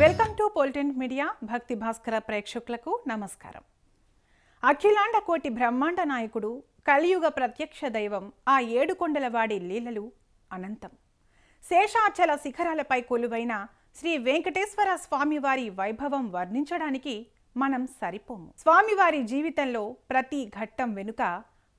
Welcome to పొలిటెంట్ media. భక్తి భాస్కర ప్రేక్షకులకు నమస్కారం. అఖిలాండ కోటి బ్రహ్మాండ నాయకుడు, కలియుగ ప్రత్యక్ష దైవం ఆ ఏడుకొండలవాడి లీలలు అనంతం. శేషాచల శిఖరాలపై కొలువైన శ్రీ వెంకటేశ్వర స్వామివారి వైభవం వర్ణించడానికి మనం సరిపోము. స్వామివారి జీవితంలో ప్రతి ఘట్టం వెనుక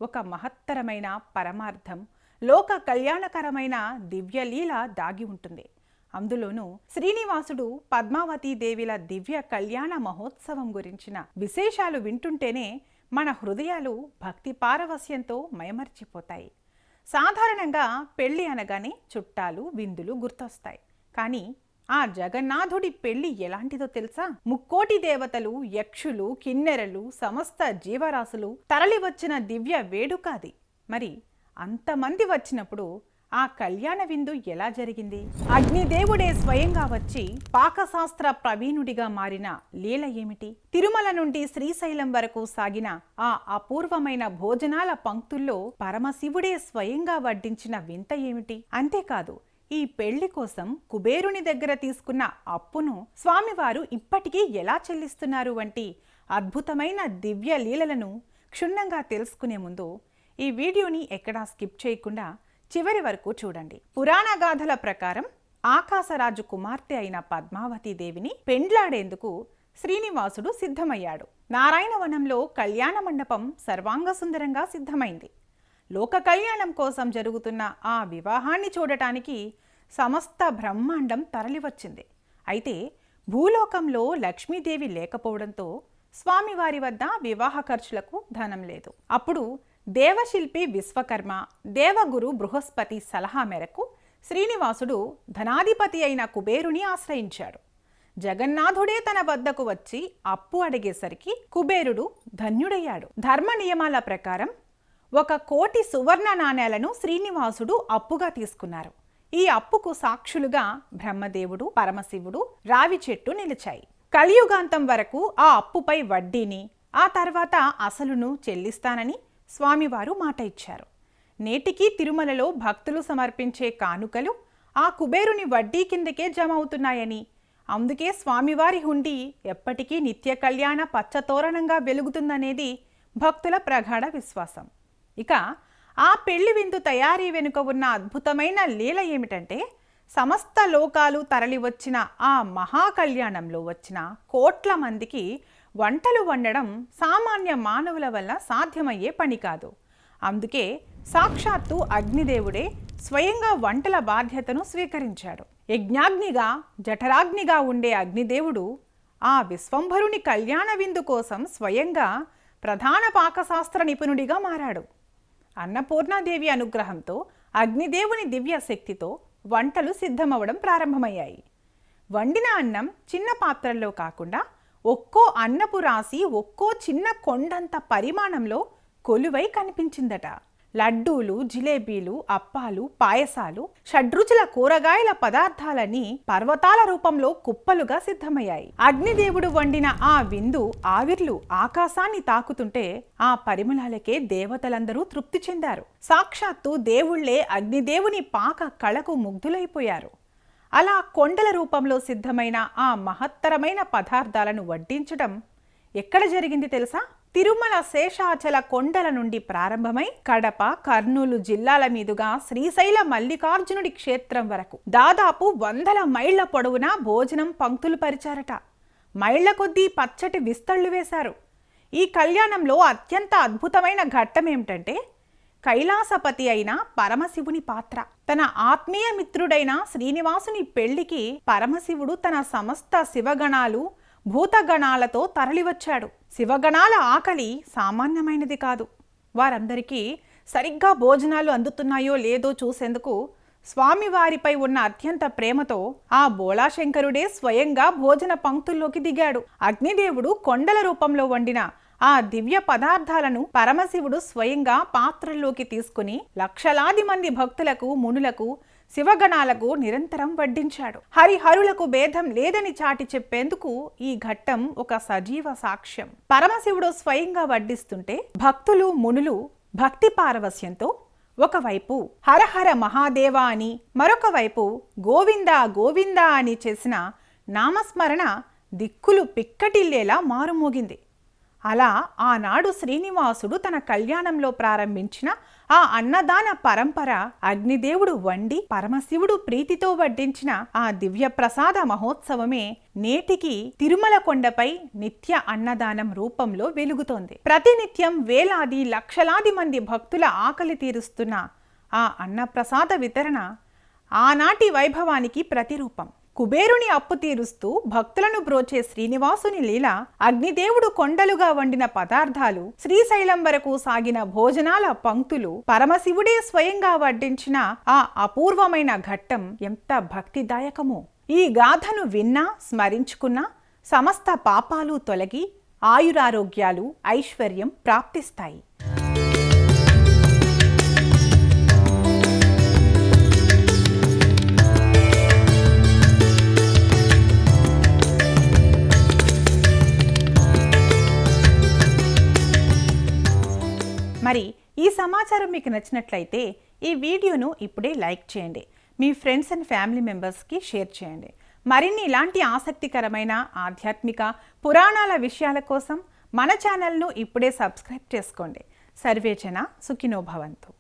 ఒక మహత్తరమైన పరమార్థం, లోక కళ్యాణకరమైన దివ్యలీల దాగి ఉంటుంది. అందులోనూ శ్రీనివాసుడు పద్మావతీ దేవిల దివ్య కళ్యాణ మహోత్సవం గురించిన విశేషాలు వింటుంటేనే మన హృదయాలు భక్తి పారవస్యంతో మయమర్చిపోతాయి. సాధారణంగా పెళ్లి అనగానే చుట్టాలు, విందులు గుర్తొస్తాయి. కానీ ఆ జగన్నాథుడి పెళ్లి ఎలాంటిదో తెలుసా? ముక్కోటి దేవతలు, యక్షులు, కిన్నెరలు, సమస్త జీవరాశులు తరలివచ్చిన దివ్య వేడుకాది. మరి అంతమంది వచ్చినప్పుడు ఆ కళ్యాణ విందు ఎలా జరిగింది? అగ్నిదేవుడే స్వయంగా వచ్చి పాకశాస్త్ర ప్రవీణుడిగా మారిన లీల ఏమిటి? తిరుమల నుండి శ్రీశైలం వరకు సాగిన ఆ అపూర్వమైన భోజనాల పంక్తుల్లో పరమశివుడే స్వయంగా వడ్డించిన వింత ఏమిటి? అంతేకాదు, ఈ పెళ్లి కోసం కుబేరుని దగ్గర తీసుకున్న అప్పును స్వామివారు ఇప్పటికీ ఎలా చెల్లిస్తున్నారు వంటి అద్భుతమైన దివ్య లీలలను క్షుణ్ణంగా తెలుసుకునే ముందు ఈ వీడియోని ఎక్కడా స్కిప్ చేయకుండా చివరి వరకు చూడండి. పురాణ గాథల ప్రకారం ఆకాశరాజు కుమార్తె అయిన పద్మావతీ దేవిని పెండ్లాడేందుకు శ్రీనివాసుడు సిద్ధమయ్యాడు. నారాయణవనంలో కళ్యాణ మండపం సర్వాంగ సుందరంగా సిద్ధమైంది. లోక కళ్యాణం కోసం జరుగుతున్న ఆ వివాహాన్ని చూడటానికి సమస్త బ్రహ్మాండం తరలివచ్చింది. అయితే భూలోకంలో లక్ష్మీదేవి లేకపోవడంతో స్వామివారి వద్ద వివాహ ఖర్చులకు ధనం లేదు. అప్పుడు దేవశిల్పి విశ్వకర్మ, దేవగురు బృహస్పతి సలహా మేరకు శ్రీనివాసుడు ధనాధిపతి అయిన కుబేరుని ఆశ్రయించాడు. జగన్నాథుడే తన వద్దకు వచ్చి అప్పు అడిగేసరికి కుబేరుడు ధన్యుడయ్యాడు. ధర్మ నియమాల ప్రకారం 1,000,000 సువర్ణ నాణేలను శ్రీనివాసుడు అప్పుగా తీసుకున్నారు. ఈ అప్పుకు సాక్షులుగా బ్రహ్మదేవుడు, పరమశివుడు, రావి చెట్టు నిలిచాయి. కలియుగాంతం వరకు ఆ అప్పుపై వడ్డీని, ఆ తర్వాత అసలును చెల్లిస్తానని స్వామివారు మాట ఇచ్చారు. నేటికీ తిరుమలలో భక్తులు సమర్పించే కానుకలు ఆ కుబేరుని వడ్డీ కిందకే జమ అవుతున్నాయని, అందుకే స్వామివారి హుండీ ఎప్పటికీ నిత్య కళ్యాణ పచ్చతోరణంగా వెలుగుతుందనేది భక్తుల ప్రగాఢ విశ్వాసం. ఇక ఆ పెళ్లి విందు తయారీ వెనుక ఉన్న అద్భుతమైన లీల ఏమిటంటే, సమస్త లోకాలు తరలివచ్చిన ఆ మహాకళ్యాణంలో వచ్చిన కోట్ల మందికి వంటలు వండడం సామాన్య మానవుల వల్ల సాధ్యమయ్యే పని కాదు. అందుకే సాక్షాత్తు అగ్నిదేవుడే స్వయంగా వంటల బాధ్యతను స్వీకరించాడు. యజ్ఞాగ్నిగా, జఠరాగ్నిగా ఉండే అగ్నిదేవుడు ఆ విశ్వంభరుని కళ్యాణ విందు కోసం స్వయంగా ప్రధాన పాకశాస్త్ర నిపుణుడిగా మారాడు. అన్నపూర్ణాదేవి అనుగ్రహంతో అగ్నిదేవుని దివ్య శక్తితో వంటలు సిద్ధమవడం ప్రారంభమయ్యాయి. వండిన అన్నం చిన్న పాత్రల్లో కాకుండా ఒక్కో అన్నపు రాసి ఒక్కో చిన్న కొండంత పరిమాణంలో కొలువై కనిపించిందట. లడ్డూలు, జిలేబీలు, అప్పాలు, పాయసాలు, షడ్రుచుల కూరగాయల పదార్థాలని పర్వతాల రూపంలో కుప్పలుగా సిద్ధమయ్యాయి. అగ్నిదేవుడు వండిన ఆ విందు ఆవిర్లు ఆకాశాన్ని తాకుతుంటే ఆ పరిమళాలకే దేవతలందరూ తృప్తి చెందారు. సాక్షాత్తు దేవుళ్లే అగ్నిదేవుని పాక కళకు ముగ్ధులైపోయారు. అలా కొండల రూపంలో సిద్ధమైన ఆ మహత్తరమైన పదార్థాలను వడ్డించడం ఎక్కడ జరిగింది తెలుసా? తిరుమల శేషాచల కొండల నుండి ప్రారంభమై కడప, కర్నూలు జిల్లాల మీదుగా శ్రీశైల మల్లికార్జునుడి క్షేత్రం వరకు దాదాపు 100 మైళ్ల పొడవున భోజనం పంక్తులు పరిచారట. మైళ్ల కొద్దీ పచ్చటి విస్తళ్లు వేశారు. ఈ కళ్యాణంలో అత్యంత అద్భుతమైన ఘట్టం ఏమిటంటే, కైలాసపతి అయిన పరమశివుని పాత్ర. తన ఆత్మీయ మిత్రుడైన శ్రీనివాసుని పెళ్లికి పరమశివుడు తన సమస్త శివగణాలు, భూతగణాలతో తరలివచ్చాడు. శివగణాల ఆకలి సామాన్యమైనది కాదు. వారందరికీ సరిగ్గా భోజనాలు అందుతున్నాయో లేదో చూసేందుకు స్వామివారిపై ఉన్న అత్యంత ప్రేమతో ఆ బోళాశంకరుడే స్వయంగా భోజన పంక్తుల్లోకి దిగాడు. అగ్నిదేవుడు కొండల రూపంలో వండిన ఆ దివ్య పదార్థాలను పరమశివుడు స్వయంగా పాత్రల్లోకి తీసుకుని లక్షలాది మంది భక్తులకు, మునులకు, శివగణాలకు నిరంతరం వడ్డించాడు. హరిహరులకు భేదం లేదని చాటి చెప్పేందుకు ఈ ఘట్టం ఒక సజీవ సాక్ష్యం. పరమశివుడు స్వయంగా వడ్డిస్తుంటే భక్తులు, మునులు భక్తి పారవస్యంతో ఒకవైపు హరహర మహాదేవ అని, మరొక వైపు గోవింద గోవింద అని చేసిన నామస్మరణ దిక్కులు పిక్కటిల్లేలా మారుమోగింది. అలా ఆనాడు శ్రీనివాసుడు తన కళ్యాణంలో ప్రారంభించిన ఆ అన్నదాన పరంపర అగ్నిదేవుడు వండి పరమశివుడు ప్రీతితో వడ్డించిన ఆ దివ్య ప్రసాద మహోత్సవమే నేటికి తిరుమల కొండపై నిత్య అన్నదానం రూపంలో వెలుగుతోంది. ప్రతినిత్యం వేలాది లక్షలాది మంది భక్తుల ఆకలి తీరుస్తున్న ఆ అన్నప్రసాద వితరణ ఆనాటి వైభవానికి ప్రతిరూపం. కుబేరుని అప్పు తీరుస్తూ భక్తులను బ్రోచే శ్రీనివాసుని లీల, అగ్నిదేవుడు కొండలుగా వండిన పదార్థాలు, శ్రీశైలం వరకు సాగిన భోజనాల పంక్తులు, పరమశివుడే స్వయంగా వడ్డించిన ఆ అపూర్వమైన ఘట్టం ఎంత భక్తిదాయకమో. ఈ గాథను విన్నా స్మరించుకున్నా సమస్త పాపాలు తొలగి ఆయురారోగ్యాలు ఐశ్వర్యం ప్రాప్తిస్తాయి. మరి ఈ సమాచారం మీకు నచ్చినట్లయితే ఈ వీడియోను ఇప్పుడే లైక్ చేయండి. మీ ఫ్రెండ్స్ అండ్ ఫ్యామిలీ మెంబర్స్కి షేర్ చేయండి. మరిన్ని ఇలాంటి ఆసక్తికరమైన ఆధ్యాత్మిక పురాణాల విషయాల కోసం మన ఛానల్ను ఇప్పుడే సబ్స్క్రైబ్ చేసుకోండి. సర్వేజన సుఖినో భవంతు.